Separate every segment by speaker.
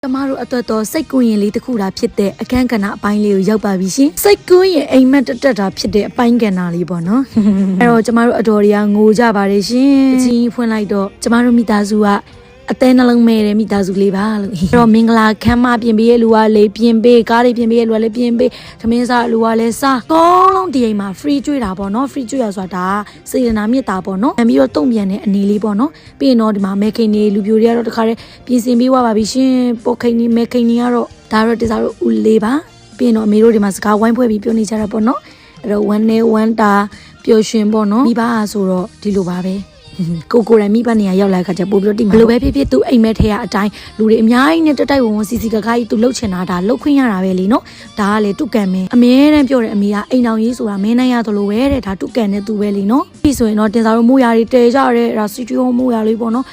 Speaker 1: ကျမတို့အတွက်တော့စိတ်ကူးရင်လေးတစ်ခုတာဖြစ်တဲ့အခန်းကဏ္ဍအပိုင်းလေးကိုရောက်ပါပြီရှင်စိတ်ကူးရင်အိမ်မက်တက်တာဖြစ်တဲ့အပိုင်းကဏ္ဍလေးပေါ့နော်အဲ့တော့ကျမတို့အတော်တွေကငိုကြပါတယ်ရှင်အချင်းဖွင့်လိုက်တော့ကျမတို့မိသားစုကအသေးနှလုံးမဲ့တဲ့မိသားစုလေးပါလို့အဲ့တော့မင်္ဂလာခမ်းမပြင်ပေးရဲ့လူကလေပြင်ပေးကားတွေပြင်ပေးရဲ့လူကလည်းပြင်ပေးသမင်းစားလူကလည်းစားကောင်းလုံးဒီအိမ်မှာ free ကျွေးတာပေါ့နော် free ကျွေးရဆိုတာစေတနာမြတ်တာပေါ့နော်ပြီးတော့တုံ့ပြန်တဲ့အနေလေးပေါ့နော်ပြီးရင်တော့ဒီမှာမဲခိန်နေလူပြိုတွေကတော့တခါတည်းပြင်ဆင်ပေးသွားပါပြီရှင်ပုတ်ခိန်နေမဲခိန်နေကတော့ဒါတော့တစားတော့ဦးလေးပါပြီးရင်တော့အမေတို့ဒီမှာစကားဝိုင်းဖွဲ့ပြီးပြောနေကြတာပေါ့နော်အဲ့တော့1 day 1 တာပျော်ရွှင်ပေါ့နော်မိဘဆိုတော့ဒီလိုပါပဲကိုရန်မိဘနေရာရောက်လာခါကျပို့ပြီးတော့တိဘယ်လိုပဲဖြစ်ဖြစ်သူအိမ်မက်ထဲရအတိုင်းလူတွေအများကြီးနဲ့တိုက်ဝုံစီစီကကားကြီးသူလှုပ်ချင်တာဒါလှုပ်ခွင့်ရတာပဲလေနော်ဒါကလေတုကန်မင်းအမြဲတမ်းပြောတယ်အမေကအိမ်တော်ကြီးဆိုတာမင်းနိုင်ရသလိုပဲတဲ့ဒါတုကန်နဲ့သူပဲလေနော်ပြီးဆိုရင်တော့တင်စားတို့မိုးရာတွေတဲကြရဲဒါစီတီယိုမိုးရာလေးပေါ့နော်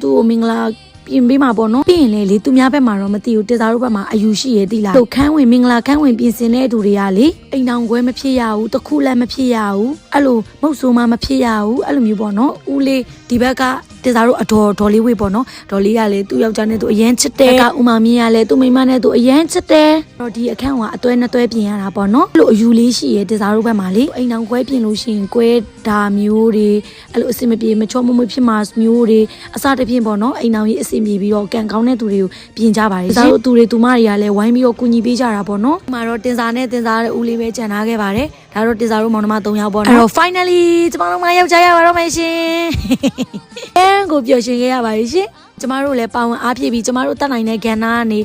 Speaker 1: သူ့ကိုမင်္ဂလာပြင်ပေးမှာပေါ့နော်ပြီးရင်လေသူများဘက်မှာတော့မသိဘူးတင်စားတို့ဘက်မှာအယူရှိရဲ့တိလားတို့ခန်းဝင်မင်္ဂလာခန်းဝင်ပြင်ဆင်တဲ့သူတွေကလေအိမ်တော်ခွဲမဖြစ်ရဘူးတခုလည်းမဖြစ်ရဘူးအဲ့လိုမုတ်ဆိုးမှမဖြစ်ရဘူးအဲ့လိုမျိုးပေါ့နော်ဦးလေးဒီဘက်ကတင်စားတို့အတော်ဒေါ်လေးဝေးပေါ့နော်ဒေါ်လေးကလေသူ့ယောက်ျားနဲ့သူအရန်ချစ်တယ်ကဦးမမင်းကလည်းသူ့မိန်းမနဲ့သူအရန်ချစ်တယ်တော့ဒီအခန်းကအသွဲနှစ်သွဲပြင်ရတာပေါ့နော်အဲ့လိုအယူလေးရှိရဲ့တင်စားတို့ဘက်မှာလေအိမ်တော်ခွဲပြင်လို့ရှိရင်ကွဲဒါမျိုးတွေအဲ့လိုအစင်မပြေမချောမမွေဖြစ်မှာမျိုးတွေအစတစ်ဖြင့်ပေါ့နော်အိမ်တော်ကြီးအစင်ပြေပြီးတော့ကန်ကောင်းတဲ့သူတွေကိုပြင်ကြပါတယ်တင်စားတို့သူတွေသူမတွေကလည်းဝိုင်းပြီးတော့ကူညီပေးကြတာပေါ့နော်ဒီမှာတော့တင်စားနဲ့တင်စားတဲ့ဦးလေးပဲကြံထားခဲ့ပါတယ်ဒါတော့တင်စားတို့မောင်နှမ3ယောက်ပေါ့နော်အဲ့တော့ finally ကျမတို့မယောက်ျားရပါတော့မယ်ရှင်ကိုပျော်ရွှင်ခဲ့ရပါပြီရှင်ကျမတို့လည်းပါဝင်အားဖြည့်ပြီးကျမတို့တက်နိုင်တဲ့ကဏ္ဍကနေ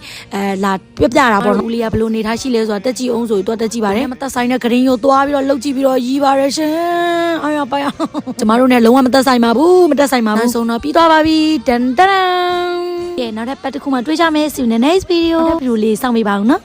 Speaker 1: လာပြပြတာပေါ့နော်ဦးလေးကဘလို့နေထားရှိလဲဆိုတာတက်ကြည့်အောင်ဆိုတော့တက်ကြည့်ပါတယ်မတက်ဆိုင်တဲ့ဂရင်းရိုးသွားပြီးတော့လှုပ်ကြည့်ပြီးတော့ရီးပါတယ်ရှင်အားရပါရကျမတို့နဲ့လုံးဝမတက်ဆိုင်ပါဘူးမတက်ဆိုင်ပါဘူးဆုံးတော့ပြီးသွားပါပြီတန်တန်ကဲနောက်တဲ့ပတ်တစ်ခုမှတွေ့ကြမယ်စီ next video နောက်တဲ့ဗီဒီယိုလေးစောင့်ပေးပါဦးနော်